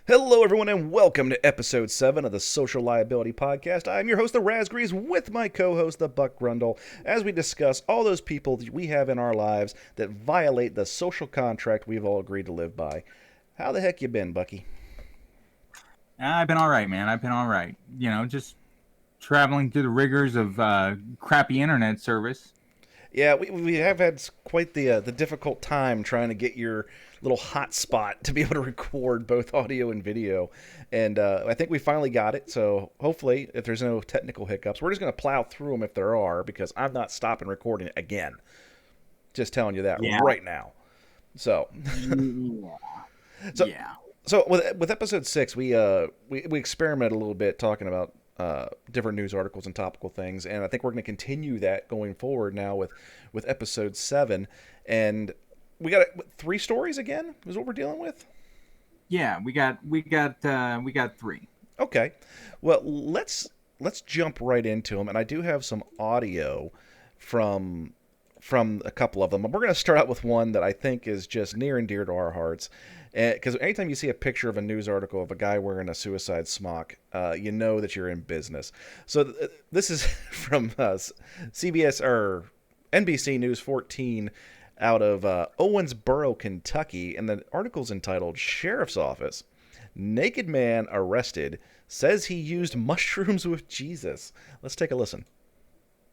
Hello, everyone, and welcome to episode 7 of the Social Liability Podcast. I'm your host, the Raspberries, with my co host, the Buck Grundle, as we discuss all those people that we have in our lives that violate the social contract we've all agreed to live by. How the heck you been, Bucky? I've been all right, man. I've been all right. Just traveling through the rigors of crappy internet service. Yeah, we have had quite the difficult time trying to get your little hotspot to be able to record both audio and video, and I think we finally got it. So hopefully, if there's no technical hiccups, we're just going to plow through them if there are, because I'm not stopping recording it again. Just telling you that Yeah. right now. So, Yeah. so, Yeah. so with episode 6, we experimented a little bit talking about different news articles and topical things, and I think we're going to continue that going forward now with episode 7, and we got 3 stories again. Is what we're dealing with. Yeah. We got three. Okay, well let's jump right into them, and I do have some audio from a couple of them. We're going to start out with one that I think is just near and dear to our hearts, because anytime you see a picture of a news article of a guy wearing a suicide smock, you know that you're in business. So this is from CBS or NBC News 14 out of Owensboro, Kentucky, and the article's entitled "Sheriff's Office: Naked Man Arrested Says He Used Mushrooms with Jesus." Let's take a listen.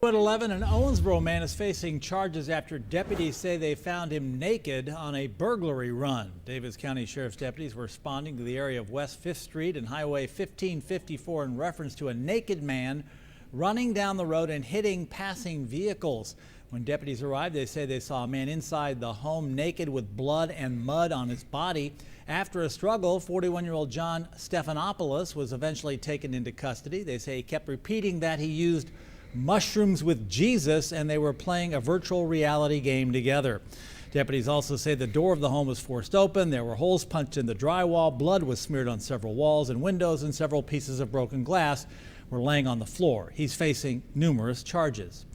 At 11, an Owensboro man is facing charges after deputies say they found him naked on a burglary run. Davis County Sheriff's deputies were responding to the area of West 5th Street and Highway 1554 in reference to a naked man running down the road and hitting passing vehicles. When deputies arrived, they say they saw a man inside the home naked with blood and mud on his body. After a struggle, 41-year-old John Stephanopoulos was eventually taken into custody. They say he kept repeating that he used mushrooms with Jesus, and they were playing a virtual reality game together. Deputies also say the door of the home was forced open. There were holes punched in the drywall. Blood was smeared on several walls and windows, and several pieces of broken glass were laying on the floor. He's facing numerous charges.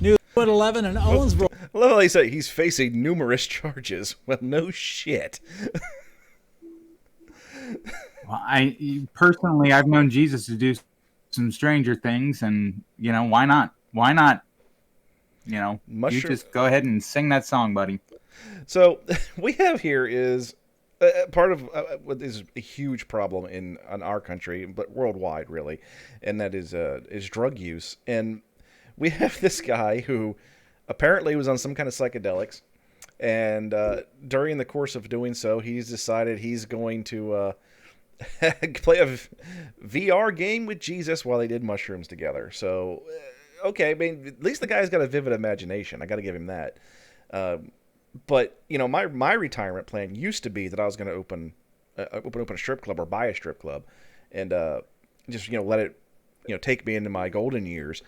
News at 11 in Owensboro. I love how they say he's facing numerous charges. Well, no shit. Well, I've known Jesus to do some stranger things, and why not? Why not? You just go ahead and sing that song, buddy. So we have here is part of what is a huge problem in our country, but worldwide, really, and that is drug use. And we have this guy who apparently was on some kind of psychedelics, and during the course of doing so, he's decided he's going to play a VR game with Jesus while they did mushrooms together. So, okay, I mean, at least the guy's got a vivid imagination. I got to give him that. But my retirement plan used to be that I was going to open a strip club or buy a strip club, and just let it take me into my golden years.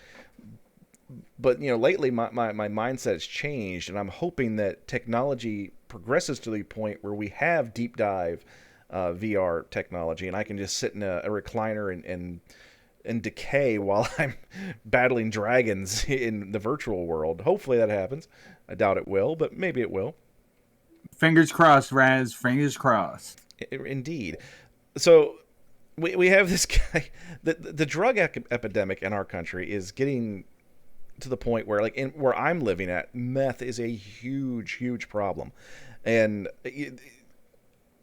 But lately my mindset's changed, and I'm hoping that technology progresses to the point where we have deep dive VR technology, and I can just sit in a recliner and decay while I'm battling dragons in the virtual world. Hopefully that happens. I doubt it will, but maybe it will. Fingers crossed, Raz. Fingers crossed. Indeed. So we have this guy. The drug epidemic in our country is getting to the point where, like, where I'm living at, meth is a huge problem, and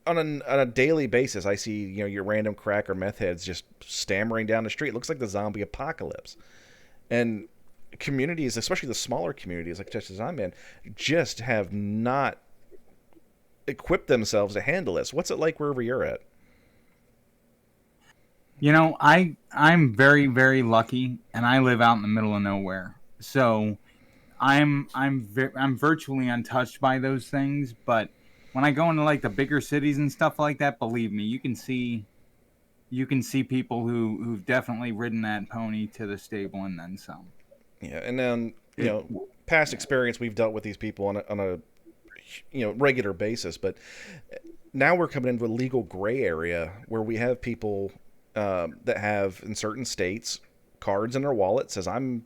on a daily basis, I see your random crack or meth heads just stammering down the street. It looks like the zombie apocalypse, and communities, especially the smaller communities like such as I'm in, just have not equipped themselves to handle this. What's it like wherever you're at? I'm very, very lucky, and I live out in the middle of nowhere, so I'm virtually untouched by those things. But when I go into like the bigger cities and stuff like that, believe me, you can see people who've definitely ridden that pony to the stable and then some. Yeah, and then past experience, we've dealt with these people on a regular basis, but now we're coming into a legal gray area where we have people that have, in certain states, cards in their wallet says I'm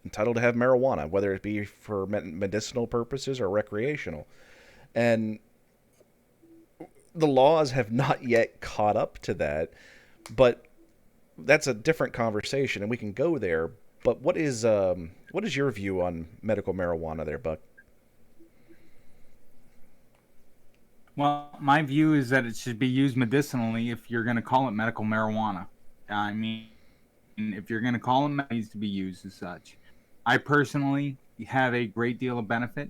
entitled to have marijuana, whether it be for medicinal purposes or recreational. And the laws have not yet caught up to that, but that's a different conversation, and we can go there. But what is your view on medical marijuana there, Buck? Well, my view is that it should be used medicinally if you're going to call it medical marijuana. I mean, if you're going to call it, it needs to be used as such. I personally have a great deal of benefit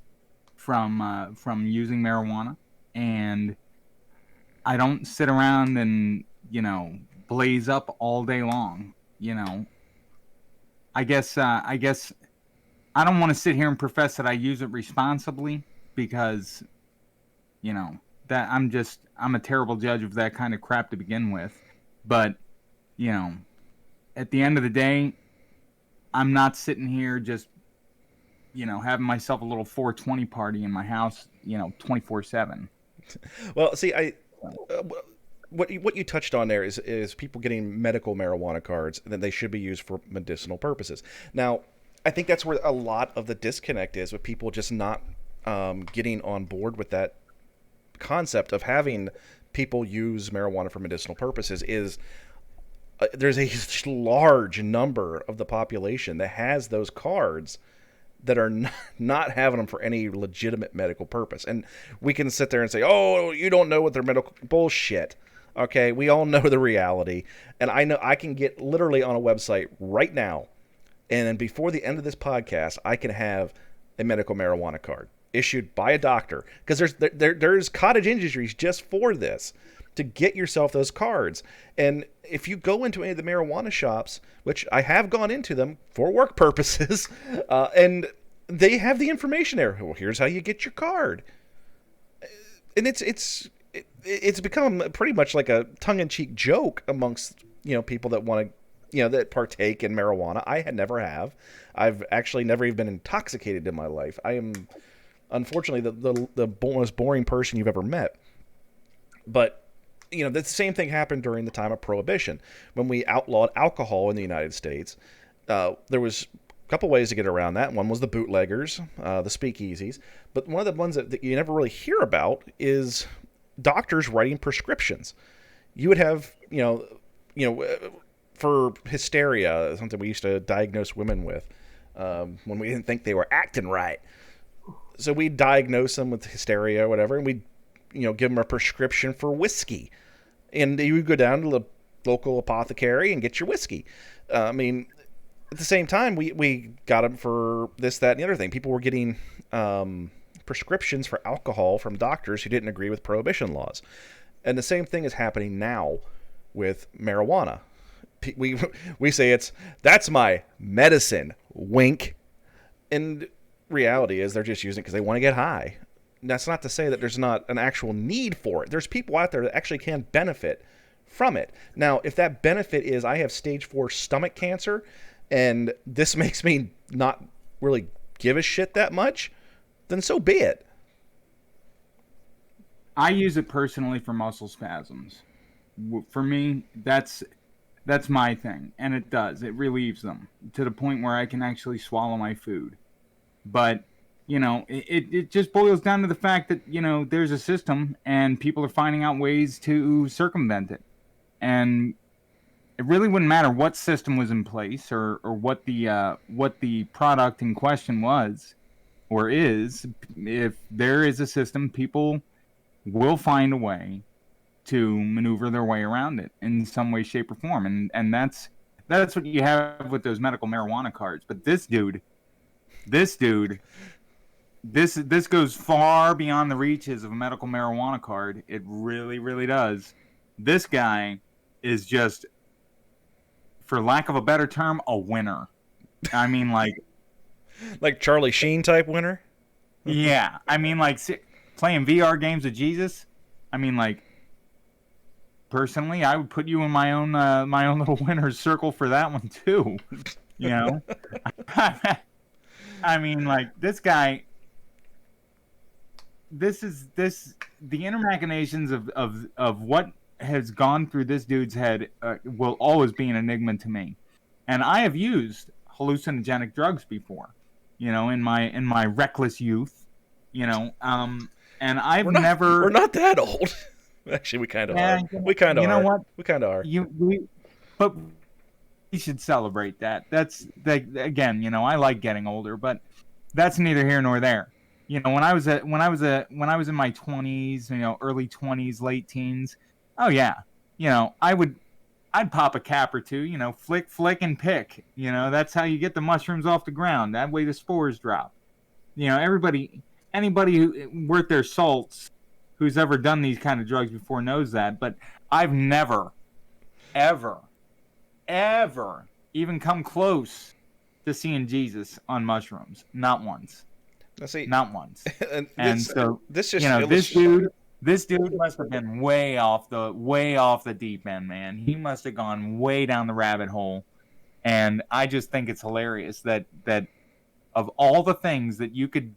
from using marijuana, and I don't sit around and blaze up all day long. I guess I don't want to sit here and profess that I use it responsibly because that I'm a terrible judge of that kind of crap to begin with. But at the end of the day, I'm not sitting here just having myself a little 420 party in my house 24/7. Well, see, what you touched on there is people getting medical marijuana cards, and that they should be used for medicinal purposes. Now, I think that's where a lot of the disconnect is, with people just not getting on board with that concept of having people use marijuana for medicinal purposes. Is there's a large number of the population that has those cards that are not having them for any legitimate medical purpose. And we can sit there and say, oh, you don't know what their medical... Bullshit. Okay, we all know the reality. And I know I can get literally on a website right now, and then before the end of this podcast, I can have a medical marijuana card issued by a doctor. Because there's cottage industries just for this, to get yourself those cards. And if you go into any of the marijuana shops, which I have gone into them for work purposes, and they have the information there. Well, here's how you get your card. And it's become pretty much like a tongue-in-cheek joke amongst people that want to that partake in marijuana. I had never have. I've actually never even been intoxicated in my life. I am unfortunately the most boring person you've ever met. But the same thing happened during the time of Prohibition. When we outlawed alcohol in the United States, there was a couple ways to get around that. One was the bootleggers, the speakeasies. But one of the ones that you never really hear about is doctors writing prescriptions. You would have, for hysteria, something we used to diagnose women with when we didn't think they were acting right. So we'd diagnose them with hysteria or whatever, and we'd give them a prescription for whiskey. And you would go down to the local apothecary and get your whiskey. At the same time, we got them for this, that, and the other thing. People were getting prescriptions for alcohol from doctors who didn't agree with prohibition laws. And the same thing is happening now with marijuana. We say that's my medicine, wink. And reality is they're just using it because they want to get high. That's not to say that there's not an actual need for it. There's people out there that actually can benefit from it. Now, if that benefit is I have stage 4 stomach cancer and this makes me not really give a shit that much, then so be it. I use it personally for muscle spasms. For me, that's my thing, and it does. It relieves them to the point where I can actually swallow my food. But it just boils down to the fact that there's a system, and people are finding out ways to circumvent it. And it really wouldn't matter what system was in place or what the product in question was or is. If there is a system, people will find a way to maneuver their way around it in some way, shape, or form. And that's what you have with those medical marijuana cards. But this dude, this goes far beyond the reaches of a medical marijuana card. It really, really does. This guy is just, for lack of a better term, a winner. I mean, like Charlie Sheen type winner? Yeah. I mean, playing VR games with Jesus. I mean, personally, I would put you in my own little winner's circle for that one too. I mean, this guy. The inner machinations of what has gone through this dude's head will always be an enigma to me. And I have used hallucinogenic drugs before, in my reckless youth, and We're not that old. Actually, we kind of Yeah, are. We kind of you know are. what? We kind of are. But we should celebrate that. That's that again. I like getting older, but that's neither here nor there. When I was in my 20s, early 20s, late teens. Oh yeah, I'd pop a cap or two. Flick and pick. That's how you get the mushrooms off the ground. That way the spores drop. Anybody who worth their salts who's ever done these kind of drugs before knows that. But I've never, ever, ever even come close to seeing Jesus on mushrooms. Not once. Now, see, Not once. and so this just this dude must have been way off the deep end, man. He must have gone way down the rabbit hole. And I just think it's hilarious that of all the things that you could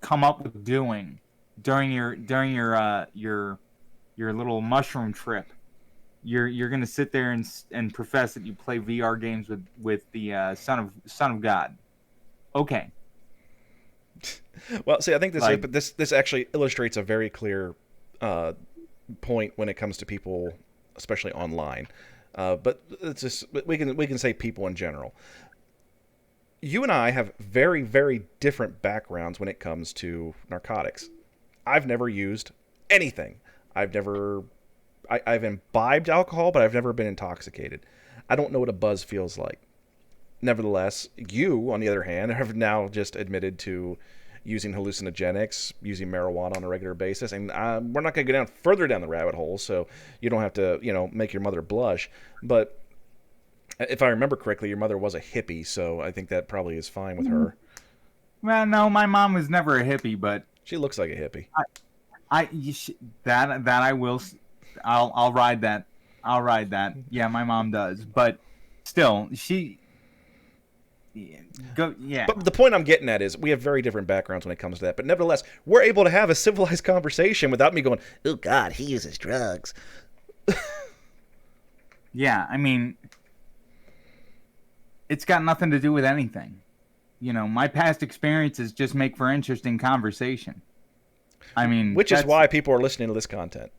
come up with doing during your little mushroom trip, you're gonna sit there and profess that you play VR games with the Son of God. Okay. Well, see, I think this actually illustrates a very clear point when it comes to people, especially online. But it's just we can say people in general. You and I have very, very different backgrounds when it comes to narcotics. I've never used anything. I've imbibed alcohol, but I've never been intoxicated. I don't know what a buzz feels like. Nevertheless, you, on the other hand, have now just admitted to using hallucinogenics, using marijuana on a regular basis, and we're not going to go down further down the rabbit hole, so you don't have to, make your mother blush. But if I remember correctly, your mother was a hippie, so I think that probably is fine with her. Well, no, my mom was never a hippie, but She looks like a hippie. I'll ride that. I'll ride that. Yeah, my mom does, but still, But the point I'm getting at is we have very different backgrounds when it comes to that. But nevertheless, we're able to have a civilized conversation without me going, "Oh God, he uses drugs." Yeah, I mean, it's got nothing to do with anything. My past experiences just make for interesting conversation. I mean, which is why people are listening to this content.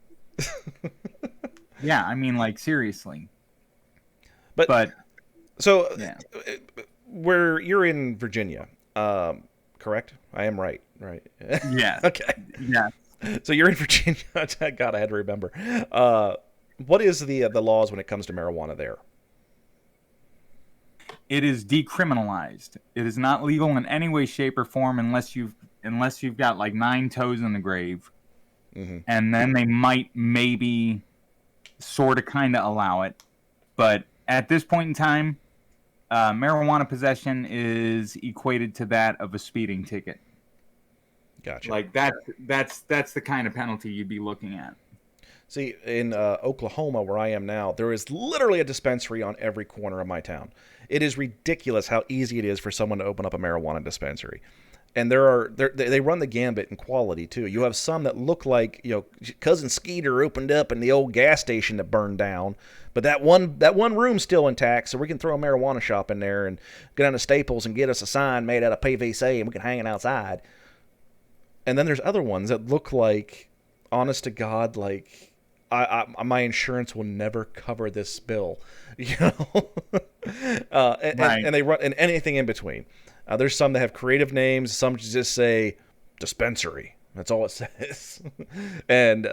Yeah, I mean, like, seriously. But so yeah. where you're in Virginia, correct? I am right. Yeah. Okay. Yeah. So you're in Virginia. God, I had to remember. What is the laws when it comes to marijuana there? It is decriminalized. It is not legal in any way, shape, or form unless you've got like 9 toes in the grave. Mm-hmm. And then they might maybe sort of kind of allow it. But at this point in time, marijuana possession is equated to that of a speeding ticket. Gotcha. Like that's the kind of penalty you'd be looking at. See, in Oklahoma, where I am now, there is literally a dispensary on every corner of my town. It is ridiculous how easy it is for someone to open up a marijuana dispensary. And they run the gambit in quality, too. You have some that look like, Cousin Skeeter opened up in the old gas station that burned down. But that one room's still intact, so we can throw a marijuana shop in there and go down to Staples and get us a sign made out of PVC, and we can hang it outside. And then there's other ones that look like, honest to God, like, my insurance will never cover this bill, Right. And they run and anything in between. There's some that have creative names. Some just say dispensary. That's all it says. And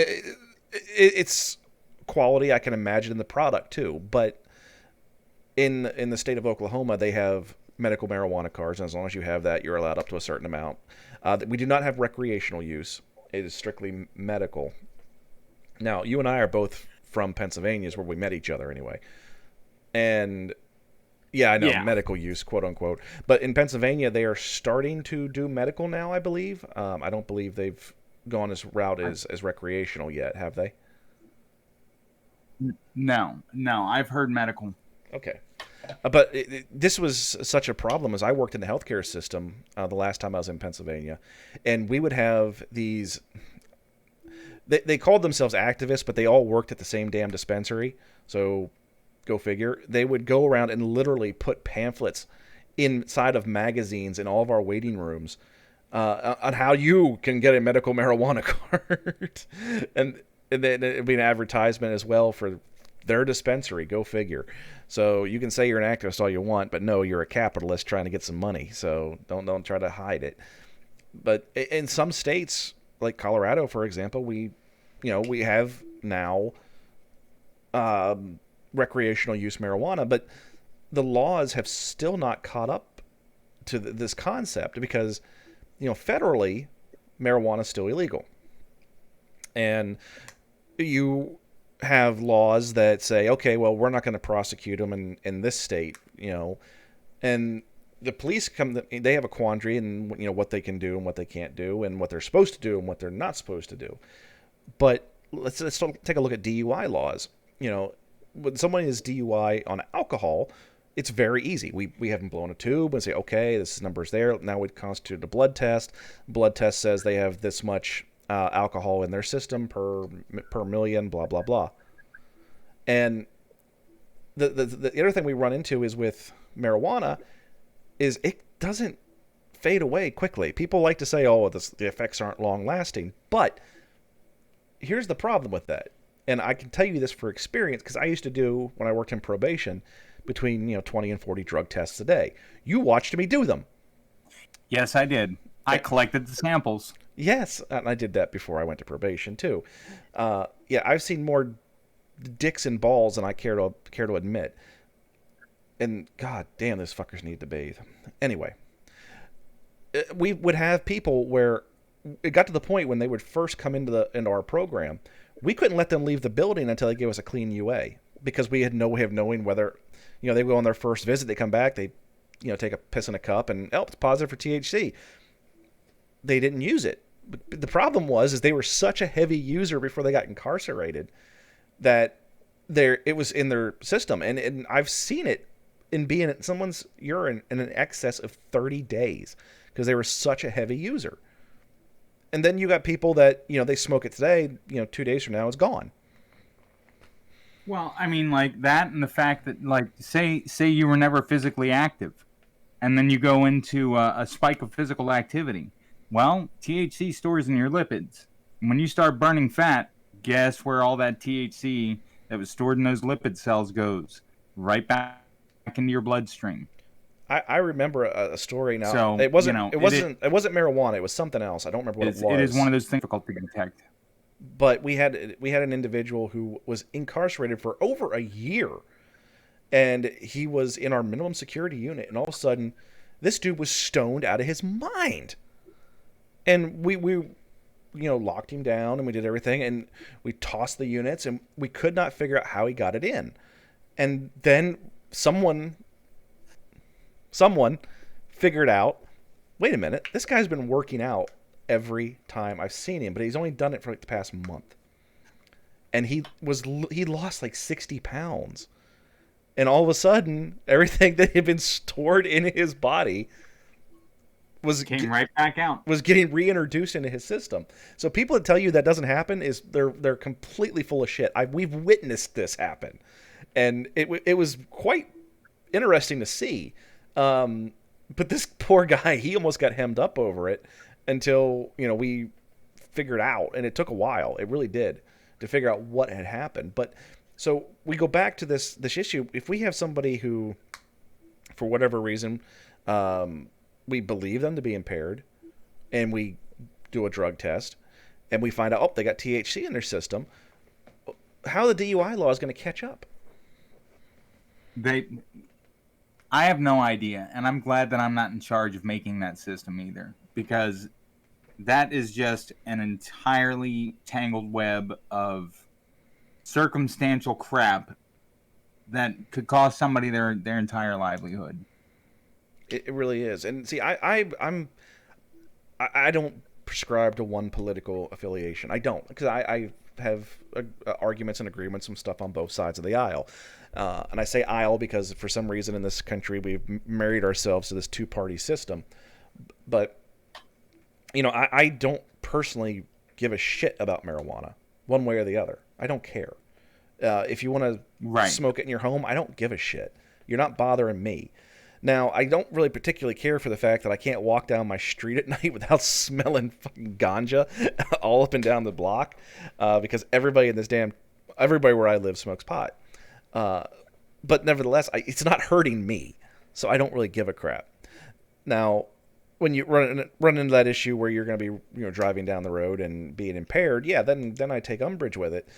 it's quality, I can imagine, in the product too. But in the state of Oklahoma, they have medical marijuana cards, and as long as you have that, you're allowed up to a certain amount. We do not have recreational use. It is strictly medical. Now, you and I are both from Pennsylvania, is where we met each other anyway. And yeah, I know, medical use, quote unquote. But in Pennsylvania, they are starting to do medical now, I believe. I don't believe they've gone as route as recreational yet, have they? No, I've heard medical. Okay. But this was such a problem as I worked in the healthcare system the last time I was in Pennsylvania. And we would have these... They called themselves activists, but they all worked at the same damn dispensary. So, go figure. They would go around and literally put pamphlets inside of magazines in all of our waiting rooms on how you can get a medical marijuana card, and then it'd be an advertisement as well for their dispensary. Go figure. So you can say you're an activist all you want, but no, you're a capitalist trying to get some money. So don't try to hide it. But in some states, like Colorado, for example, we have now recreational use marijuana, but the laws have still not caught up to this concept because, federally, marijuana is still illegal. And you have laws that say, okay, well, we're not going to prosecute them in this state, and the police they have a quandary in, what they can do and what they can't do and what they're supposed to do and what they're not supposed to do. But let's take a look at DUI laws. When someone is DUI on alcohol, it's very easy. We have them blown a tube and say, okay, this number's there. Now it constitutes a blood test. Blood test says they have this much alcohol in their system per million, blah, blah, blah. And the other thing we run into is with marijuana is it doesn't fade away quickly. People like to say, oh, the effects aren't long lasting. But here's the problem with that. And I can tell you this for experience because I used to do, when I worked in probation, between 20 and 40 drug tests a day. You watched me do them. Yes, I did. I collected the samples. Yes, and I did that before I went to probation too. Yeah, I've seen more dicks and balls than I care to admit. And god damn, those fuckers need to bathe. Anyway, we would have people where it got to the point when they would first come into our program, we couldn't let them leave the building until they gave us a clean UA because we had no way of knowing whether, they go on their first visit, they come back, they, take a piss in a cup and, it's positive for THC. They didn't use it. But the problem is they were such a heavy user before they got incarcerated that it was in their system. And I've seen it in being in someone's urine in an excess of 30 days because they were such a heavy user. And then you got people that, they smoke it today, 2 days from now it's gone. Well, I mean, like that, and the fact that, like, say you were never physically active, and then you go into a spike of physical activity. Well, THC stores in your lipids. And when you start burning fat, guess where all that THC that was stored in those lipid cells goes? Right back into your bloodstream. I remember a story now. So, it wasn't marijuana. It was something else. I don't remember what it was. It is one of those things difficult to detect. But we had an individual who was incarcerated for over a year, and he was in our minimum security unit, and all of a sudden, this dude was stoned out of his mind. And we locked him down, and we did everything, and we tossed the units, and we could not figure out how he got it in. And then someone figured out, wait a minute, this guy's been working out every time I've seen him, but he's only done it for like the past month. And he lost like 60 pounds. And all of a sudden, everything that had been stored in his body came right back out. Was getting reintroduced into his system. So people that tell you that doesn't happen is they're completely full of shit. We've witnessed this happen. And it was quite interesting to see. But this poor guy, he almost got hemmed up over it until, we figured out, and it took a while. It really did, to figure out what had happened. But so we go back to this issue. If we have somebody who, for whatever reason, we believe them to be impaired, and we do a drug test, and we find out, oh, they got THC in their system, how the DUI law is going to catch up? I have no idea, and I'm glad that I'm not in charge of making that system either, because that is just an entirely tangled web of circumstantial crap that could cost somebody their entire livelihood. It really is. And see, I don't prescribe to one political affiliation. I don't, because I have arguments and agreements and stuff on both sides of the aisle. And I say aisle because for some reason in this country we've married ourselves to this two-party system. But, I don't personally give a shit about marijuana one way or the other. I don't care. If you want to smoke it in your home, I don't give a shit. You're not bothering me. Now, I don't really particularly care for the fact that I can't walk down my street at night without smelling fucking ganja all up and down the block, because everybody where I live smokes pot. But nevertheless, it's not hurting me, so I don't really give a crap. Now, when you run into that issue where you're going to be driving down the road and being impaired, yeah, then I take umbrage with it.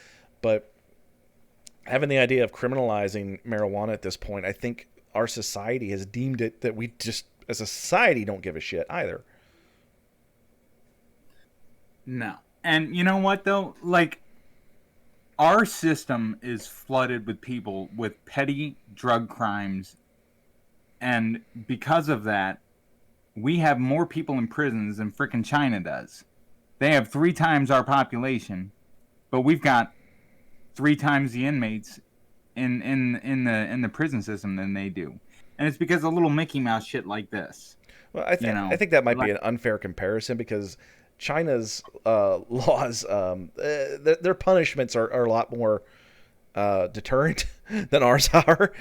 But having the idea of criminalizing marijuana at this point, I think our society has deemed it that we just, as a society, don't give a shit either. No. And you know what, though? Like, our system is flooded with people with petty drug crimes. And because of that, we have more people in prisons than frickin' China does. They have 3 times our population, but we've got 3 times the inmates in the prison system than they do. And it's because of little Mickey Mouse shit like this. Well, I think that might be an unfair comparison, because China's laws, their punishments are a lot more deterrent than ours are.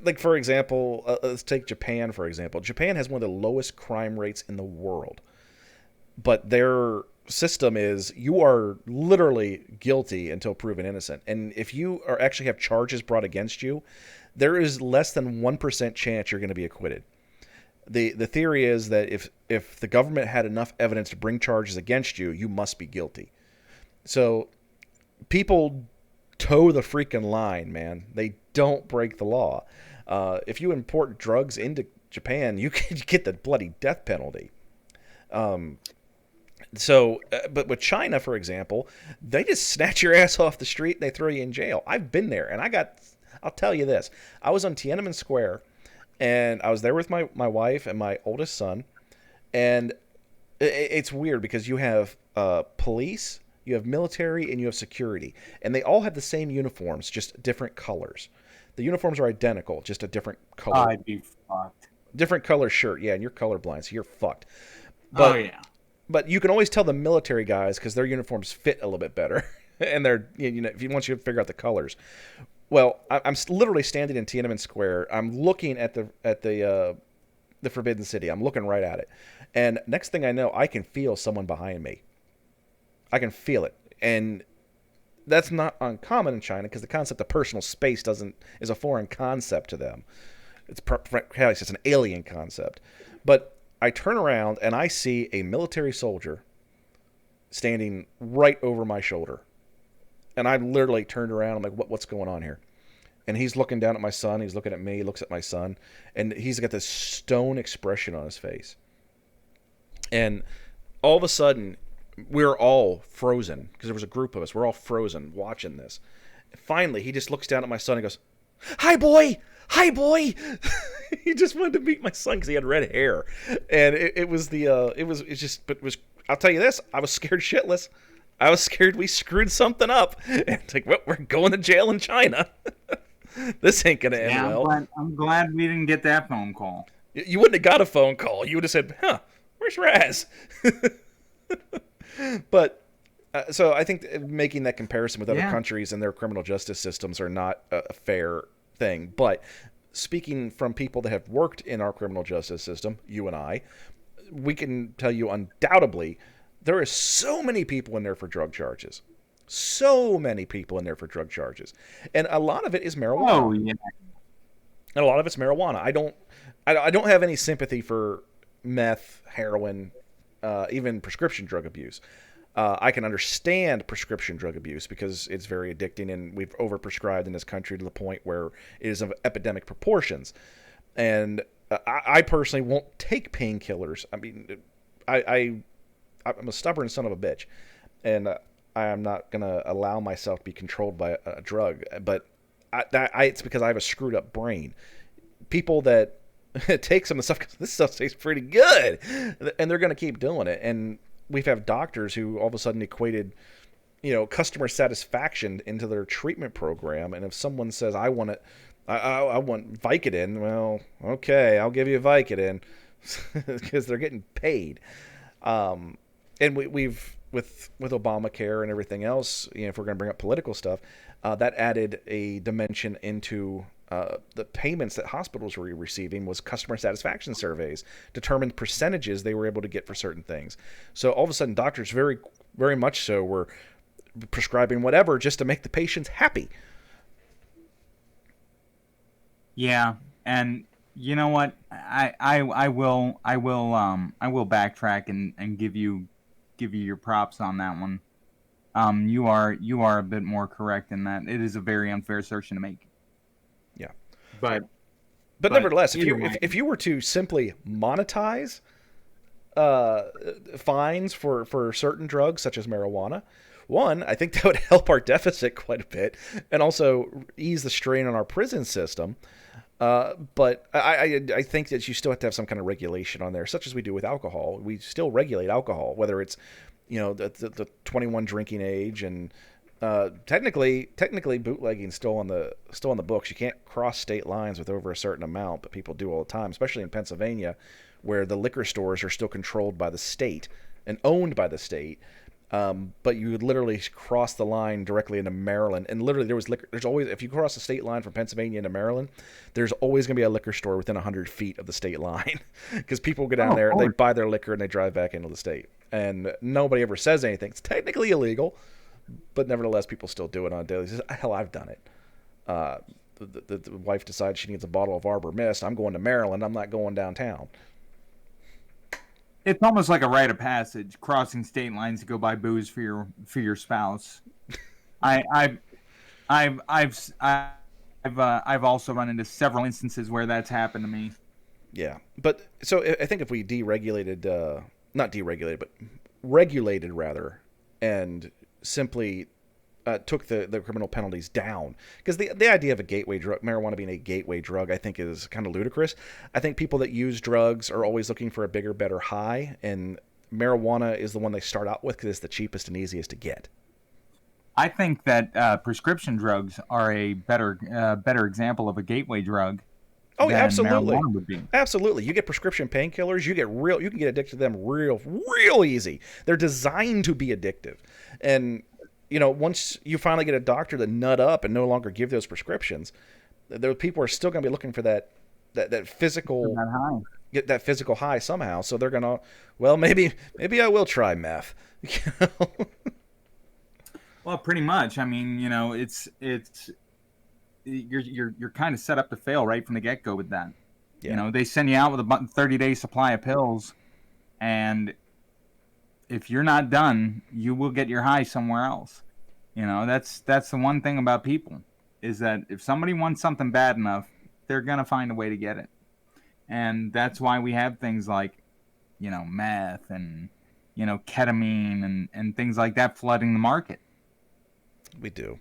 Like, for example, let's take Japan, for example. Japan has one of the lowest crime rates in the world. But their system is you are literally guilty until proven innocent. And if you actually have charges brought against you, there is less than 1% chance you're going to be acquitted. The theory is that if the government had enough evidence to bring charges against you, you must be guilty. So people toe the freaking line, man. They don't break the law. If you import drugs into Japan, you can get the bloody death penalty. But with China, for example, they just snatch your ass off the street and they throw you in jail. I've been there, and I'll tell you this. I was on Tiananmen Square, and I was there with my wife and my oldest son, and it's weird because you have police, you have military, and you have security, and they all have the same uniforms, just different colors. The uniforms are identical, just a different color. I'd be fucked. Different color shirt, yeah, and you're colorblind, so you're fucked. But, oh, yeah. But you can always tell the military guys because their uniforms fit a little bit better, and they're if you want you to figure out the colors. Well, I'm literally standing in Tiananmen Square. I'm looking at the Forbidden City. I'm looking right at it, and next thing I know, I can feel someone behind me. I can feel it, and that's not uncommon in China because the concept of personal space is a foreign concept to them. It's an alien concept, but I turn around and I see a military soldier standing right over my shoulder. And I literally turned around. I'm like, what's going on here? And he's looking down at my son. He's looking at me. He looks at my son. And he's got this stone expression on his face. And all of a sudden, we're all frozen because there was a group of us. We're all frozen watching this. And finally, he just looks down at my son and goes, "Hi, boy! Hi, boy!" He just wanted to meet my son because he had red hair, and I'll tell you this: I was scared shitless. I was scared we screwed something up. And it's like, well, we're going to jail in China. This ain't gonna end well. I'm glad we didn't get that phone call. You wouldn't have got a phone call. You would have said, "Huh, where's Raz?" But so I think making that comparison with other countries and their criminal justice systems are not a fair thing. But speaking from people that have worked in our criminal justice system, you and I, we can tell you undoubtedly there are so many people in there for drug charges. So many people in there for drug charges. And a lot of it is marijuana. Oh, yeah. And a lot of it's marijuana. I don't have any sympathy for meth, heroin, even prescription drug abuse. I can understand prescription drug abuse because it's very addicting, and we've overprescribed in this country to the point where it is of epidemic proportions. And I personally won't take painkillers. I mean, I'm a stubborn son of a bitch, and I am not going to allow myself to be controlled by a drug. But it's because I have a screwed up brain. People that take some of the stuff, because this stuff tastes pretty good, and they're going to keep doing it. And we've had doctors who all of a sudden equated, customer satisfaction into their treatment program. And if someone says, I want Vicodin, well, okay, I'll give you Vicodin because they're getting paid. And we've with Obamacare and everything else, if we're going to bring up political stuff, that added a dimension into the payments that hospitals were receiving was customer satisfaction surveys, determined percentages they were able to get for certain things. So all of a sudden, doctors very, very much so were prescribing whatever just to make the patients happy. Yeah, and you know what? I will backtrack and give you your props on that one. You are a bit more correct in that it is a very unfair assertion to make. Yeah, but nevertheless, if you were to simply monetize fines for certain drugs such as marijuana, one, I think that would help our deficit quite a bit, and also ease the strain on our prison system. But I think that you still have to have some kind of regulation on there, such as we do with alcohol. We still regulate alcohol, whether it's the 21 drinking age, and technically bootlegging still on the books. You can't cross state lines with over a certain amount, but people do all the time, especially in Pennsylvania, where the liquor stores are still controlled by the state and owned by the state. But you would literally cross the line directly into Maryland, and literally there's always, if you cross the state line from Pennsylvania into Maryland, there's always going to be a liquor store within 100 feet of the state line, because people go down there, they buy their liquor, and they drive back into the state, and nobody ever says anything. It's technically illegal, but nevertheless, people still do it on a daily basis. Hell, I've done it. The wife decides she needs a bottle of Arbor Mist. I'm going to Maryland. I'm not going downtown. It's almost like a rite of passage, crossing state lines to go buy booze for your spouse. I've also run into several instances where that's happened to me. Yeah, but so I think if we not deregulated, but regulated rather, and simply took the criminal penalties down, because the idea of a gateway drug, marijuana being a gateway drug, I think is kind of ludicrous. I think people that use drugs are always looking for a bigger, better high, and marijuana is the one they start out with because it's the cheapest and easiest to get. I think that prescription drugs are a better example of a gateway drug. Oh, yeah, absolutely. Marijuana would be. Absolutely. You get prescription painkillers, you can get addicted to them real easy. They're designed to be addictive. And once you finally get a doctor to nut up and no longer give those prescriptions, those people are still going to be looking for that physical high. Get that physical high somehow. So they're going to, well, maybe I will try meth. Well, pretty much. I mean, it's you're kind of set up to fail right from the get-go with that. Yeah. They send you out with a 30-day supply of pills, and if you're not done, you will get your high somewhere else. That's the one thing about people, is that if somebody wants something bad enough, they're going to find a way to get it. And that's why we have things like, meth and, ketamine and things like that flooding the market. We do.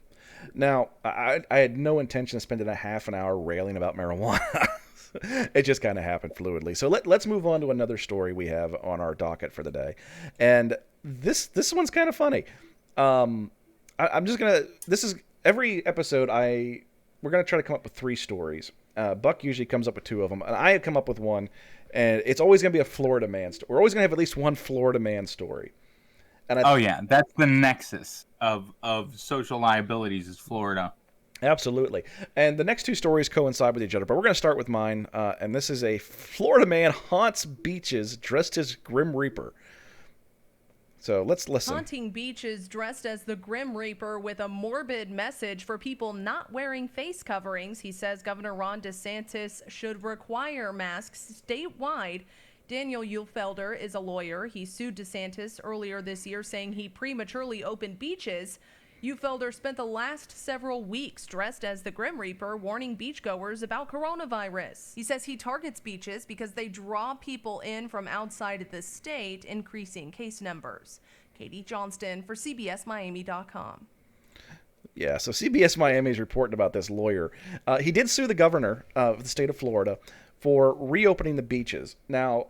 Now, I had no intention of spending a half an hour railing about marijuana. It just kind of happened fluidly. So let's move on to another story we have on our docket for the day. And this one's kind of funny. I'm just going to... This is... Every episode, we're going to try to come up with 3 stories. Buck usually comes up with 2 of them. And I have come up with one. And it's always going to be a Florida man story. We're always going to have at least one Florida man story. And yeah. That's the nexus of social liabilities is Florida. Absolutely. And the next 2 stories coincide with each other, but we're going to start with mine. And this is a Florida man haunts beaches dressed as Grim Reaper. So let's listen. Haunting beaches dressed as the Grim Reaper with a morbid message for people not wearing face coverings. He says Governor Ron DeSantis should require masks statewide. Daniel Uhlfelder is a lawyer. He sued DeSantis earlier this year, saying he prematurely opened beaches. Uhlfelder spent the last several weeks dressed as the Grim Reaper, warning beachgoers about coronavirus. He says he targets beaches because they draw people in from outside of the state, increasing case numbers. Katie Johnston for CBSMiami.com. Yeah, so CBS Miami is reporting about this lawyer. He did sue the governor of the state of Florida for reopening the beaches. Now,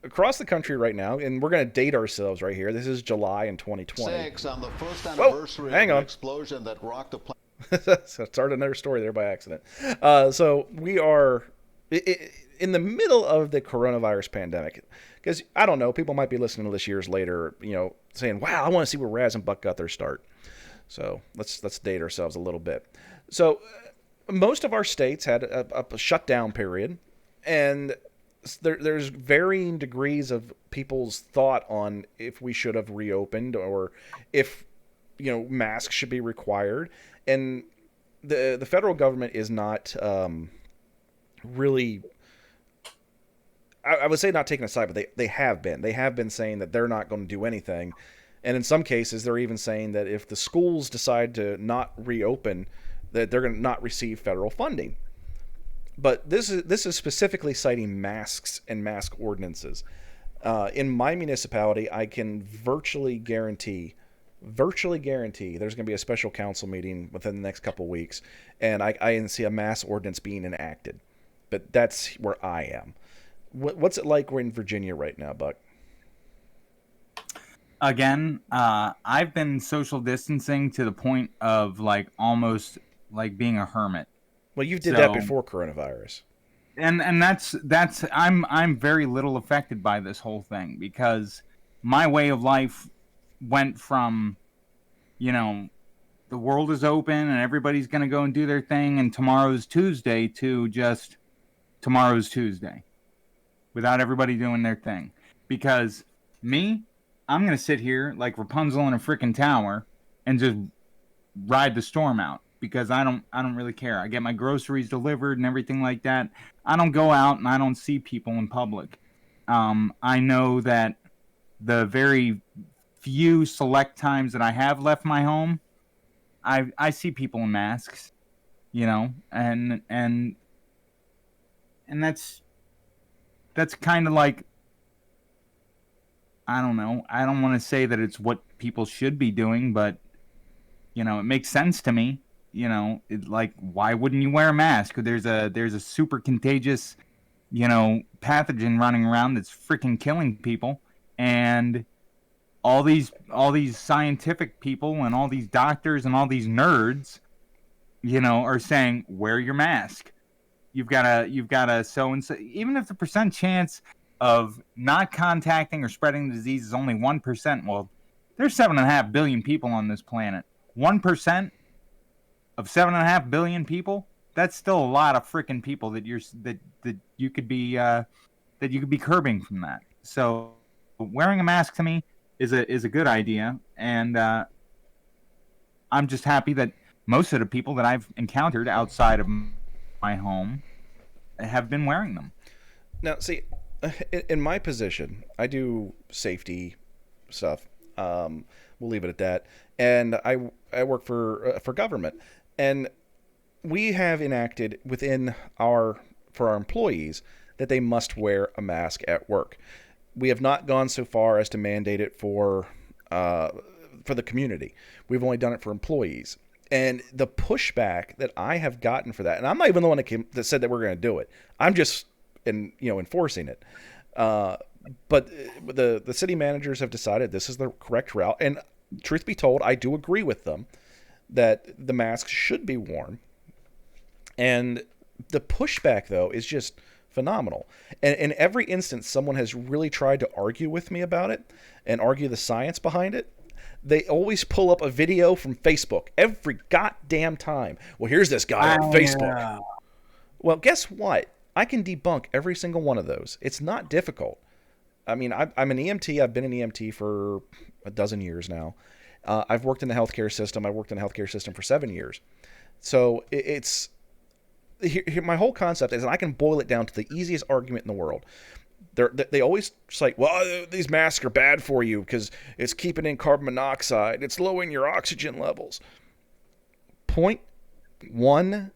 across the country right now, and we're going to date ourselves right here. This is July in 2020. On the first anniversary hang of on. an explosion that rocked the planet. So started another story there by accident. So we are in the middle of the coronavirus pandemic. Because, I don't know, people might be listening to this years later, saying, wow, I want to see where Raz and Buck got their start. So let's date ourselves a little bit. So most of our states had a shutdown period, and there's varying degrees of people's thought on if we should have reopened or if masks should be required. And the federal government is not really. I would say not taking a side, but they have been. They have been saying that they're not going to do anything. And in some cases, they're even saying that if the schools decide to not reopen, that they're going to not receive federal funding. But this is specifically citing masks and mask ordinances. In my municipality, I can virtually guarantee there's going to be a special council meeting within the next couple weeks, and I see a mask ordinance being enacted. But that's where I am. What's it like in Virginia right now, Buck? Again, I've been social distancing to the point of like almost like being a hermit. Well, you did that before coronavirus. And that's I'm very little affected by this whole thing because my way of life went from, the world is open and everybody's going to go and do their thing and tomorrow's Tuesday to just tomorrow's Tuesday without everybody doing their thing. Because I'm going to sit here like Rapunzel in a freaking tower and just ride the storm out because I don't really care. I get my groceries delivered and everything like that. I don't go out and I don't see people in public. I know that the very few select times that I have left my home, I see people in masks, and that's kind of like, I don't know. I don't want to say that it's what people should be doing, but it makes sense to me. Like, why wouldn't you wear a mask? There's a super contagious, pathogen running around that's freaking killing people, and all these scientific people and all these doctors and all these nerds, are saying wear your mask. You've got to so and so. Even if the percent chance of not contacting or spreading the disease is only 1%, well, there's 7.5 billion people on this planet. 1% of 7.5 billion people, that's still a lot of freaking people that you could be curbing from that. So wearing a mask to me is a good idea, and I'm just happy that most of the people that I've encountered outside of my home have been wearing them. Now, see, in my position, I do safety stuff. We'll leave it at that. And I work for government, and we have enacted for our employees that they must wear a mask at work. We have not gone so far as to mandate it for the community. We've only done it for employees. And the pushback that I have gotten for that, and I'm not even the one that said that we're going to do it. I'm just enforcing it. But the city managers have decided this is the correct route. And truth be told, I do agree with them that the masks should be worn. And the pushback, though, is just phenomenal. And in every instance, someone has really tried to argue with me about it and argue the science behind it. They always pull up a video from Facebook every goddamn time. Well, here's this guy on Facebook. Yeah. Well, guess what? I can debunk every single one of those. It's not difficult. I mean, I'm an EMT. I've been an EMT for a dozen years now. I've worked in the healthcare system. I worked in the healthcare system for 7 years. So it's my whole concept is, and I can boil it down to the easiest argument in the world. They always say, well, these masks are bad for you because it's keeping in carbon monoxide. It's lowering your oxygen levels. 0.11.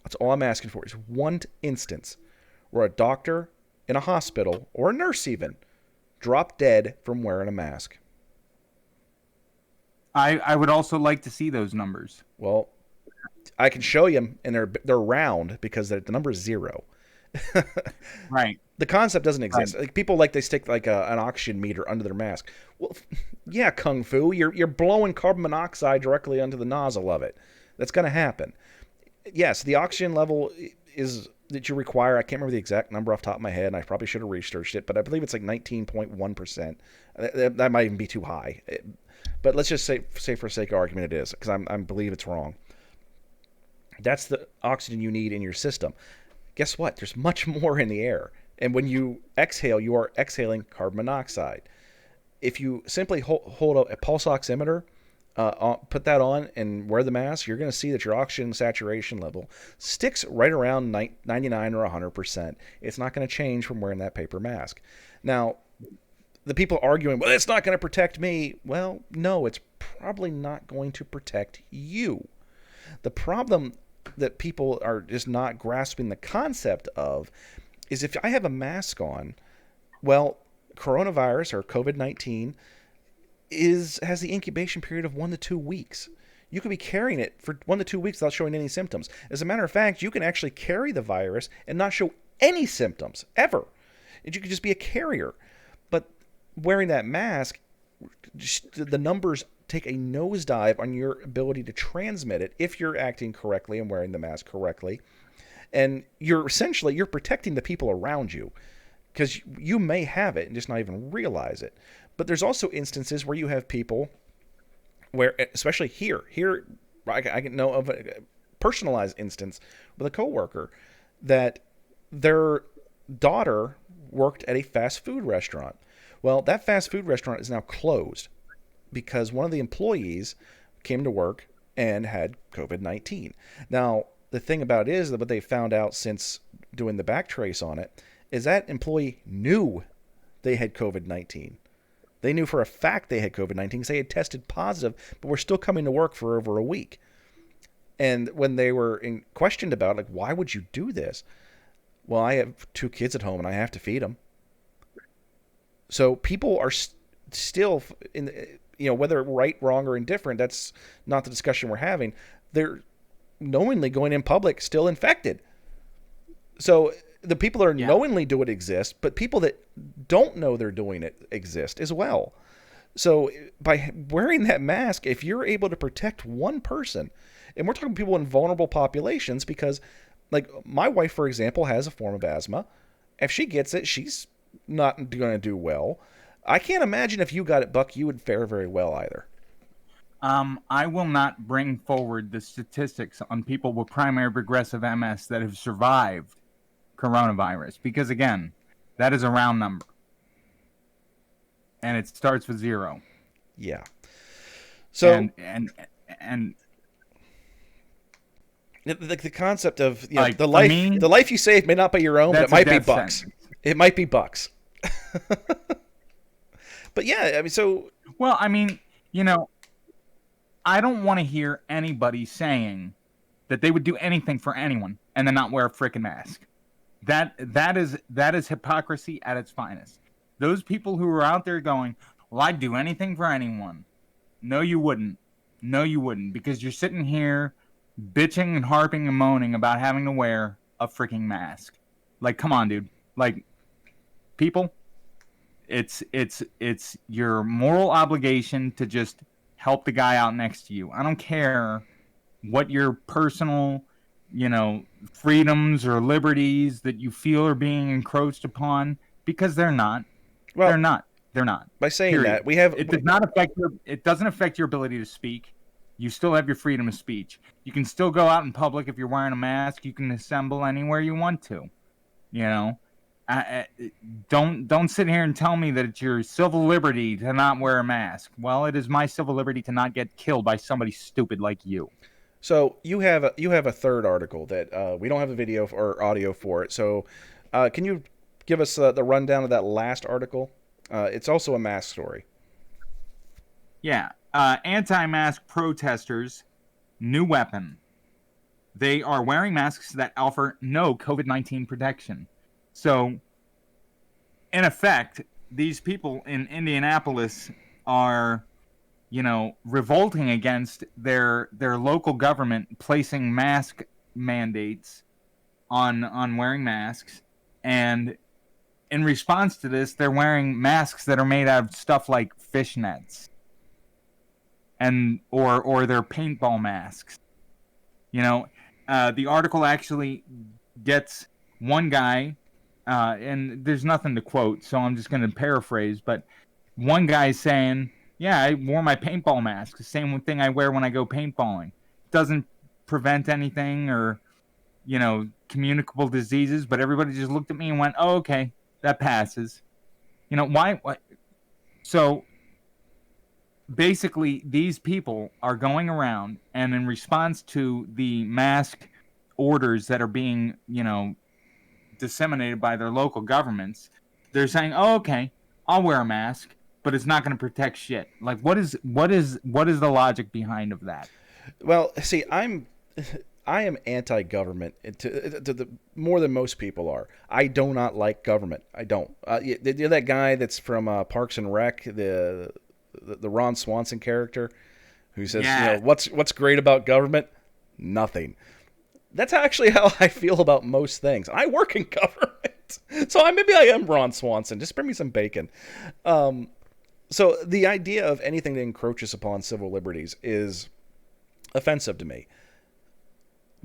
That's all I'm asking for is one instance where a doctor in a hospital or a nurse even dropped dead from wearing a mask. I would also like to see those numbers. Well, I can show you them, and they're round because the number is 0. Right. The concept doesn't exist. Right. Like people they stick like an oxygen meter under their mask. Well, yeah, Kung Fu, you're blowing carbon monoxide directly onto the nozzle of it. That's going to happen. Yes, the oxygen level is that you require. I can't remember the exact number off the top of my head, and I probably should have researched it, but I believe it's like 19.1%. That might even be too high. But let's just say for sake of argument it is, because I believe it's wrong. That's the oxygen you need in your system. Guess what? There's much more in the air. And when you exhale, you are exhaling carbon monoxide. If you simply hold a pulse oximeter, put that on and wear the mask, you're going to see that your oxygen saturation level sticks right around 99 or 100%. It's not going to change from wearing that paper mask. Now, the people arguing, well, it's not going to protect me. Well, no, it's probably not going to protect you. The problem that people are just not grasping the concept of is if I have a mask on, well, coronavirus or COVID-19 has the incubation period of 1 to 2 weeks. You could be carrying it for 1 to 2 weeks without showing any symptoms. As a matter of fact, you can actually carry the virus and not show any symptoms ever. And you could just be a carrier. But wearing that mask, the numbers take a nosedive on your ability to transmit it if you're acting correctly and wearing the mask correctly. And you're protecting the people around you, because you may have it and just not even realize it. But there's also instances where you have people where, especially here I can know of a personalized instance with a coworker that their daughter worked at a fast food restaurant. Well, that fast food restaurant is now closed because one of the employees came to work and had COVID-19. Now, the thing about it is that what they found out since doing the back trace on it is that employee knew they had COVID-19. They knew for a fact they had COVID-19 because they had tested positive, but were still coming to work for over a week. And when they were questioned about, like, why would you do this? Well, I have 2 kids at home and I have to feed them. So people are still, whether right, wrong, or indifferent, that's not the discussion we're having. They're knowingly going in public still infected. So the people that are knowingly do it exist, but people that don't know they're doing it exist as well. So by wearing that mask, if you're able to protect one person, and we're talking people in vulnerable populations, because like my wife, for example, has a form of asthma. If she gets it, she's not going to do well. I can't imagine if you got it, Buck, you would fare very well either. I will not bring forward the statistics on people with primary progressive MS that have survived coronavirus, because again, that is a round number, and it starts with 0. Yeah. So and the concept of like, the life you save may not be your own, but it might be Buck's. Sentence. It might be Buck's. But yeah, I mean, so well, I mean, I don't want to hear anybody saying that they would do anything for anyone and then not wear a freaking mask. That is hypocrisy at its finest. Those people who are out there going, well, I'd do anything for anyone. No, you wouldn't. No, you wouldn't, because you're sitting here bitching and harping and moaning about having to wear a freaking mask. Like, come on, dude. Like, people, it's your moral obligation to just help the guy out next to you. I don't care what your personal, freedoms or liberties that you feel are being encroached upon, because they're not. Well, they're not. By saying period. that, it doesn't affect your ability to speak. You still have your freedom of speech. You can still go out in public if you're wearing a mask. You can assemble anywhere you want to. Don't sit here and tell me that it's your civil liberty to not wear a mask. Well, it is my civil liberty to not get killed by somebody stupid like you. So you have a third article that we don't have a video or audio for it. So can you give us the rundown of that last article? It's also a mask story. Yeah. Anti-mask protesters, new weapon. They are wearing masks that offer no COVID-19 protection. So, in effect, these people in Indianapolis are, revolting against their local government placing mask mandates on wearing masks. And in response to this, they're wearing masks that are made out of stuff like fishnets. Or their paintball masks. The article actually gets one guy, and there's nothing to quote, so I'm just going to paraphrase, but one guy saying, yeah, I wore my paintball mask, the same thing I wear when I go paintballing. Doesn't prevent anything or, communicable diseases, but everybody just looked at me and went, oh, okay, that passes. Why? So basically, these people are going around, and in response to the mask orders that are being, disseminated by their local governments, they're saying, oh, okay, I'll wear a mask, but it's not going to protect shit. Like, what is the logic behind of that? Well, see, I am anti-government to the more than most people are. I do not like government. I don't. You're that guy that's from Parks and Rec, the Ron Swanson character, who says, what's great about government? Nothing. That's actually how I feel about most things. I work in government, so maybe I am Ron Swanson. Just bring me some bacon. So the idea of anything that encroaches upon civil liberties is offensive to me.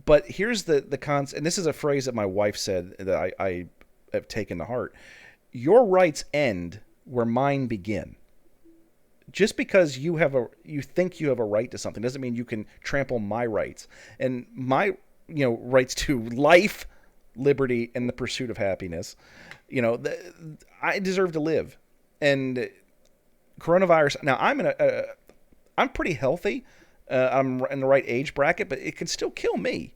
But here's the and this is a phrase that my wife said that I have taken to heart. Your rights end where mine begin. Just because you think you have a right to something doesn't mean you can trample my rights. And my rights to life, liberty, and the pursuit of happiness. I deserve to live. And coronavirus. Now I'm pretty healthy. I'm in the right age bracket, but it can still kill me.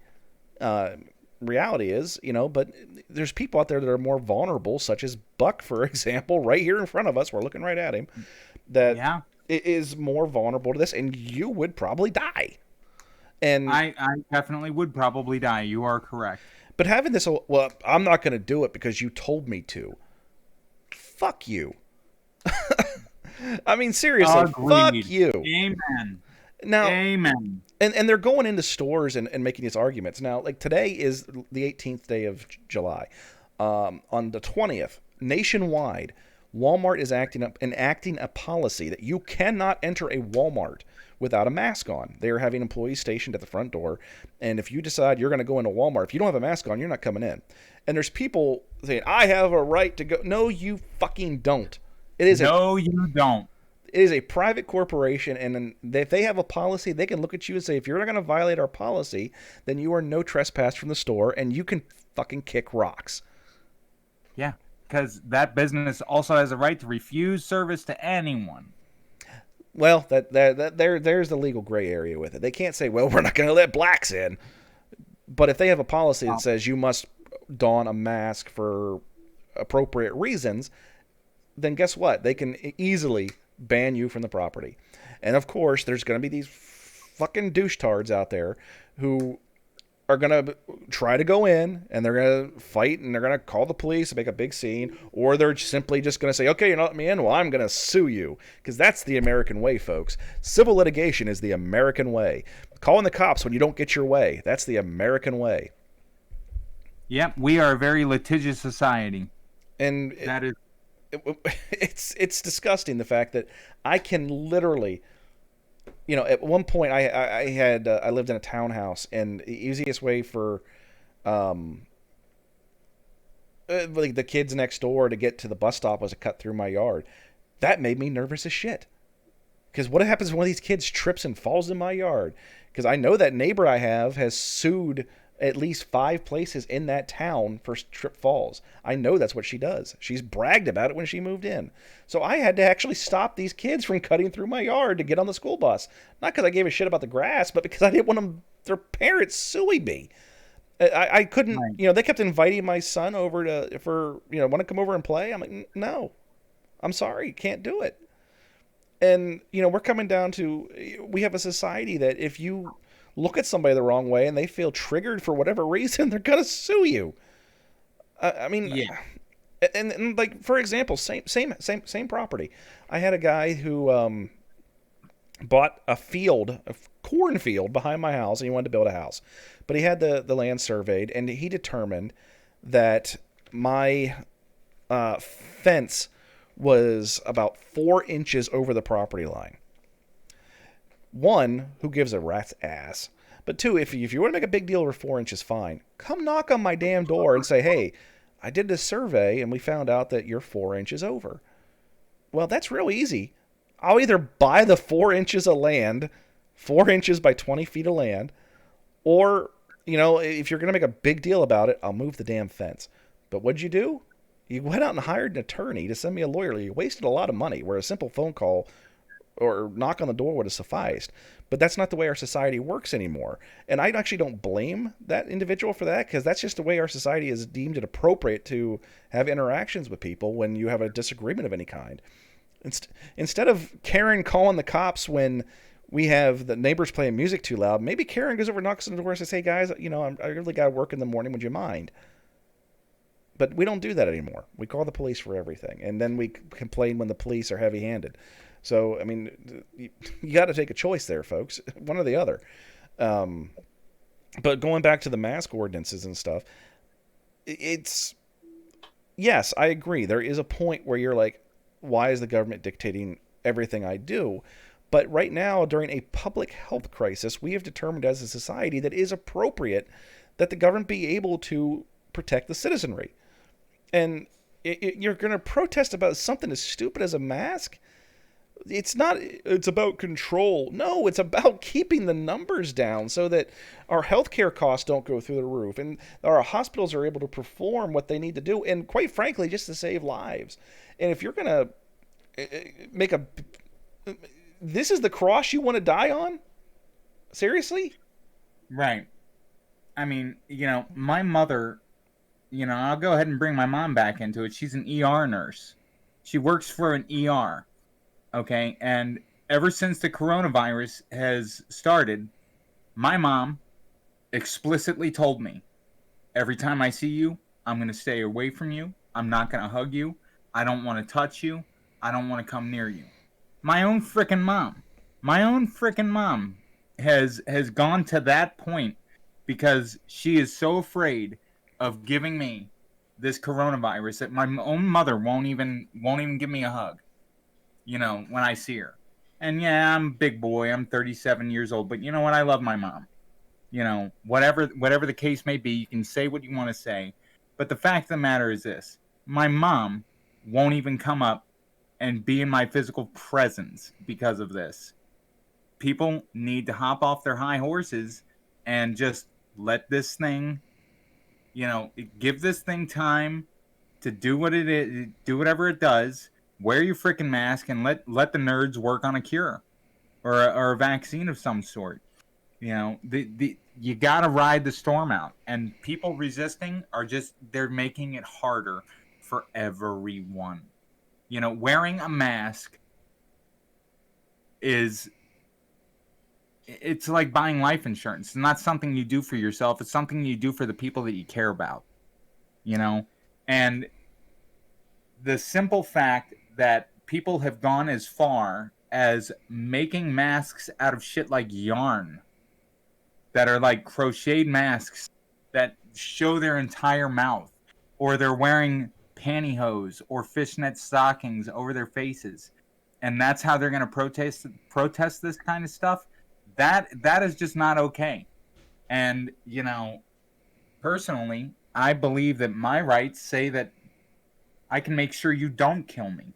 Reality is, but there's people out there that are more vulnerable, such as Buck, for example, right here in front of us. We're looking right at him. That is more vulnerable to this, and you would probably die. And I definitely would probably die. You are correct. But having this, well, I'm not going to do it because you told me to. Fuck you. I mean, seriously, Agreed. Fuck you. Amen. Now, amen. And they're going into stores and making these arguments. Now, like today is the 18th day of July. On the 20th, nationwide, Walmart is enacting a policy that you cannot enter a Walmart without a mask on. They are having employees stationed at the front door. And if you decide you're going to go into Walmart, if you don't have a mask on, you're not coming in. And there's people saying, I have a right to go. No, you fucking don't. You don't. It is a private corporation, and if they have a policy, they can look at you and say, if you're not going to violate our policy, then you are no trespass from the store, and you can fucking kick rocks. Yeah, because that business also has a right to refuse service to anyone. Well, there's the legal gray area with it. They can't say, well, we're not going to let blacks in. But if they have a policy that says you must don a mask for appropriate reasons, then guess what? They can easily ban you from the property. And of course, there's going to be these fucking douchetards out there who are going to try to go in, and they're going to fight, and they're going to call the police and make a big scene, or they're simply just going to say, okay, you're not letting me in, well, I'm going to sue you. Because that's the American way, folks. Civil litigation is the American way. Calling the cops when you don't get your way, that's the American way. Yep, we are a very litigious society. And that is... It's disgusting, the fact that I can literally, at one point I lived in a townhouse, and the easiest way for like the kids next door to get to the bus stop was to cut through my yard. That made me nervous as shit. Because what happens if one of these kids trips and falls in my yard? Because I know that neighbor I have has sued at least 5 places in that town for trip falls. I know that's what she does. She's bragged about it when she moved in. So I had to actually stop these kids from cutting through my yard to get on the school bus. Not because I gave a shit about the grass, but because I didn't want their parents suing me. I couldn't, right. They kept inviting my son over want to come over and play? I'm like, no, I'm sorry, can't do it. And, we're coming down to, we have a society that if you look at somebody the wrong way and they feel triggered for whatever reason, they're going to sue you. I mean, yeah. And like, for example, same property. I had a guy who bought a cornfield behind my house, and he wanted to build a house. But he had the land surveyed, and he determined that my fence was about 4 inches over the property line. 1, who gives a rat's ass? But 2, if you want to make a big deal over 4 inches, fine. Come knock on my damn door and say, hey, I did this survey and we found out that you're 4 inches over. Well, that's real easy. I'll either buy the 4 inches of land, 4 inches by 20 feet of land, Or, you know, if you're going to make a big deal about it, I'll move the damn fence. But what'd you do? You went out and hired an attorney to send me a lawyer. You wasted a lot of money where a simple phone call or knock on the door would have sufficed. But that's not the way our society works anymore. And I actually don't blame that individual for that, because that's just the way our society has deemed it appropriate to have interactions with people when you have a disagreement of any kind. Instead of Karen calling the cops when we have the neighbors playing music too loud, maybe Karen goes over, knocks on the door, and says, "Hey guys, you know, I really got to work in the morning. Would you mind?" But we don't do that anymore. We call the police for everything, and then we complain when the police are heavy-handed. So, I mean, you got to take a choice there, folks. One or the other. But going back to the mask ordinances and stuff, it's, yes, I agree. There is a point where you're like, why is the government dictating everything I do? But right now, during a public health crisis, we have determined as a society that it is appropriate that the government be able to protect the citizenry. And you're going to protest about something as stupid as a mask? It's not, it's about control. No, it's about keeping the numbers down so that our healthcare costs don't go through the roof and our hospitals are able to perform what they need to do. And quite frankly, just to save lives. And if you're going to make a, this is the cross you want to die on? Seriously? Right. I mean, my mother, I'll go ahead and bring my mom back into it. She's an ER nurse. She works for an ER. Okay. And ever since the coronavirus has started, my mom explicitly told me, every time I see you, I'm going to stay away from you. I'm not going to hug you. I don't want to touch you. I don't want to come near you. My own freaking mom has gone to that point because she is so afraid of giving me this coronavirus that my own mother won't even give me a hug, when I see her. And yeah, I'm a big boy. I'm 37 years old, but you know what? I love my mom. Whatever the case may be, you can say what you want to say. But the fact of the matter is this. My mom won't even come up and be in my physical presence because of this. People need to hop off their high horses and just let this thing, give this thing time to do what it is, do whatever it does. Wear your freaking mask and let the nerds work on a cure or a vaccine of some sort. You gotta ride the storm out, and people resisting they're making it harder for everyone. Wearing a mask it's like buying life insurance. It's not something you do for yourself. It's something you do for the people that you care about, and the simple fact that people have gone as far as making masks out of shit like yarn that are like crocheted masks that show their entire mouth, or they're wearing pantyhose or fishnet stockings over their faces, and that's how they're going to protest this kind of stuff. That is just not okay. And personally, I believe that my rights say that I can make sure you don't kill me,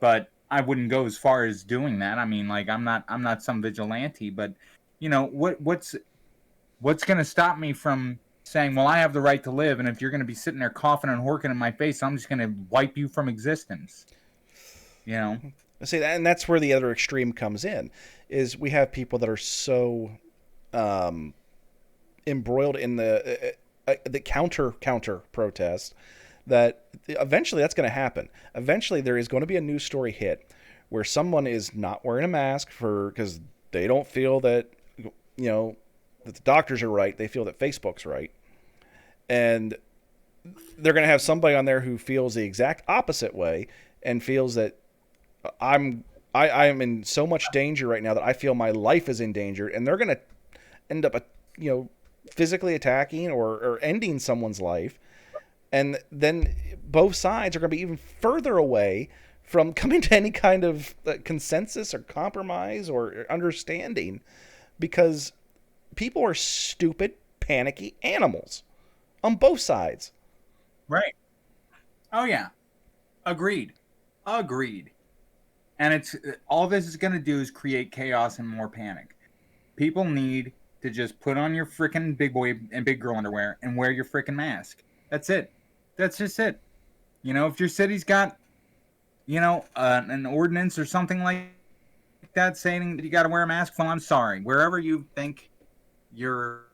but I wouldn't go as far as doing that. I mean, like, I'm not some vigilante, but what's going to stop me from saying, well, I have the right to live, and if you're going to be sitting there coughing and horking in my face, I'm just going to wipe you from existence. See, and that's where the other extreme comes in, is we have people that are so embroiled in the counter protest that eventually that's going to happen. Eventually there is going to be a news story hit where someone is not wearing a mask because they don't feel that, that the doctors are right. They feel that Facebook's right. And they're going to have somebody on there who feels the exact opposite way and feels that I am in so much danger right now that I feel my life is in danger, and they're going to end up, physically attacking or ending someone's life. And then both sides are going to be even further away from coming to any kind of consensus or compromise or understanding, because people are stupid, panicky animals on both sides. Right. Oh, yeah. Agreed. And it's all this is going to do is create chaos and more panic. People need to just put on your freaking big boy and big girl underwear and wear your freaking mask. That's it. That's just it. You know, if your city's got, you know, an ordinance or something like that saying that you got to wear a mask, well, I'm sorry. Wherever you think your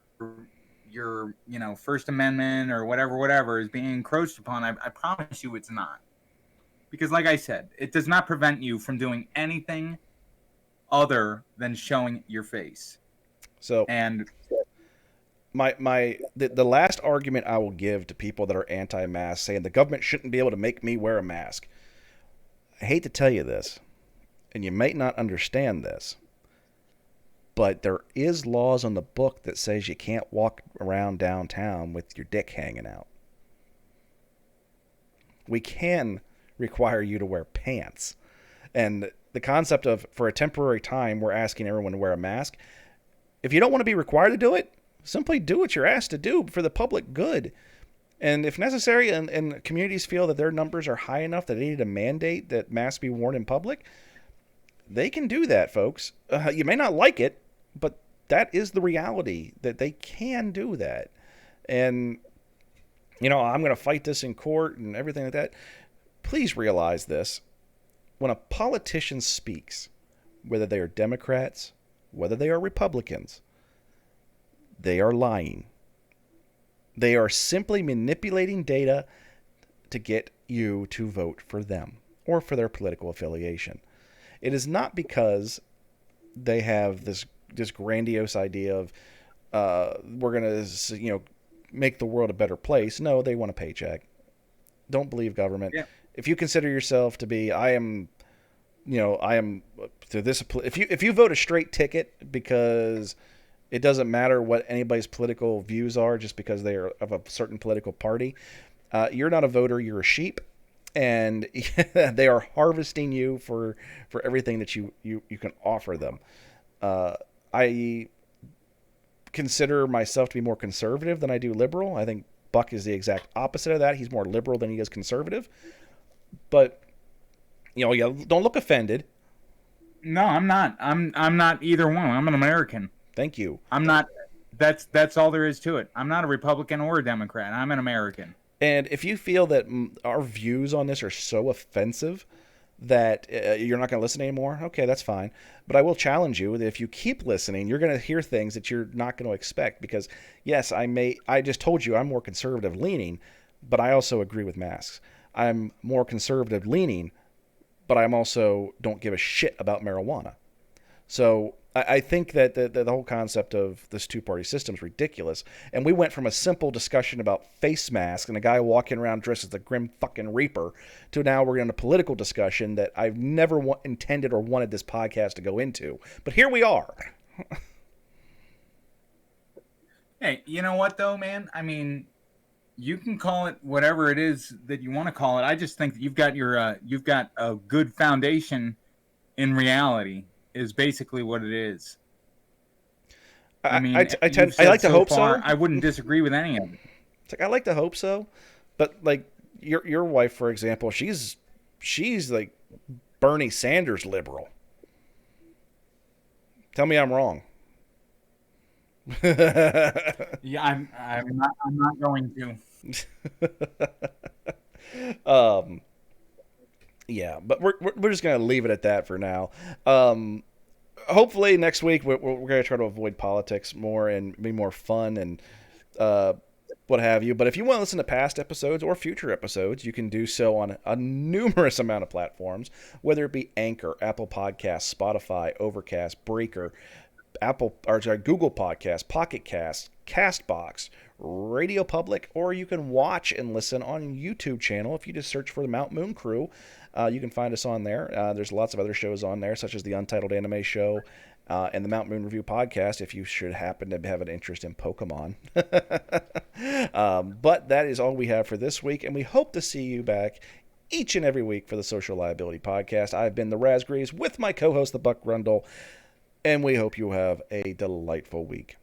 you know, First Amendment or whatever is being encroached upon, I promise you it's not. Because like I said, it does not prevent you from doing anything other than showing your face. So And the last argument I will give to people that are anti-mask, saying the government shouldn't be able to make me wear a mask. I hate to tell you this, and you might not understand this, but there is laws on the book that says you can't walk around downtown with your dick hanging out. We can require you to wear pants. And the concept of, for a temporary time, we're asking everyone to wear a mask. If you don't want to be required to do it, simply do what you're asked to do for the public good. And if necessary, and communities feel that their numbers are high enough that they need a mandate that masks be worn in public, they can do that, folks. You may not like it, but that is the reality, that they can do that. And, you know, I'm going to fight this in court and everything like that. Please realize this. When a politician speaks, whether they are Democrats, whether they are Republicans, they are lying. They are simply manipulating data to get you to vote for them or for their political affiliation. It is not because they have this grandiose idea of we're going to, you know, make the world a better place. No, they want a paycheck. Don't believe government. Yeah. If you consider yourself to be, to this, if you vote a straight ticket because it doesn't matter what anybody's political views are, just because they are of a certain political party, you're not a voter. You're a sheep, and they are harvesting you for everything that you can offer them. I consider myself to be more conservative than I do liberal. I think Buck is the exact opposite of that. He's more liberal than he is conservative. But, you know, yeah, don't look offended. no, I'm not. I'm not either one. I'm an American. Thank you. I'm not. That's all there is to it. I'm not a Republican or a Democrat. I'm an American. And if you feel that our views on this are so offensive that you're not going to listen anymore, okay, that's fine. But I will challenge you that if you keep listening, you're going to hear things that you're not going to expect. Because, yes, I just told you I'm more conservative leaning, but I also agree with masks. I'm more conservative leaning, but I'm also don't give a shit about marijuana. So I think that the whole concept of this two-party system is ridiculous. And we went from a simple discussion about face masks and a guy walking around dressed as the Grim fucking Reaper to now we're in a political discussion that I've never intended or wanted this podcast to go into. But here we are. Hey, you know what though, man? I mean, you can call it whatever it is that you want to call it. I just think that you've got a good foundation in reality. Is basically what it is. I mean, I like to hope so. I wouldn't disagree with any of it. It's like I like to hope so, but like your wife, for example, she's like Bernie Sanders liberal. Tell me I'm wrong. Yeah, I'm not going to. Yeah, but we're just gonna leave it at that for now. Hopefully next week we're gonna try to avoid politics more and be more fun and what have you. But if you want to listen to past episodes or future episodes, you can do so on a numerous amount of platforms, whether it be Anchor, Apple Podcasts, Spotify, Overcast, Breaker, Google Podcasts, Pocket Casts, Castbox, Radio Public, or you can watch and listen on YouTube channel. If you just search for the Mount Moon Crew, you can find us on there. There's lots of other shows on there, such as the Untitled Anime Show and the Mount Moon Review Podcast, if you should happen to have an interest in Pokemon. But that is all we have for this week, and we hope to see you back each and every week for the Social Liability Podcast. I've been the Razgreaves with my co-host, the Buck Rundle, and we hope you have a delightful week.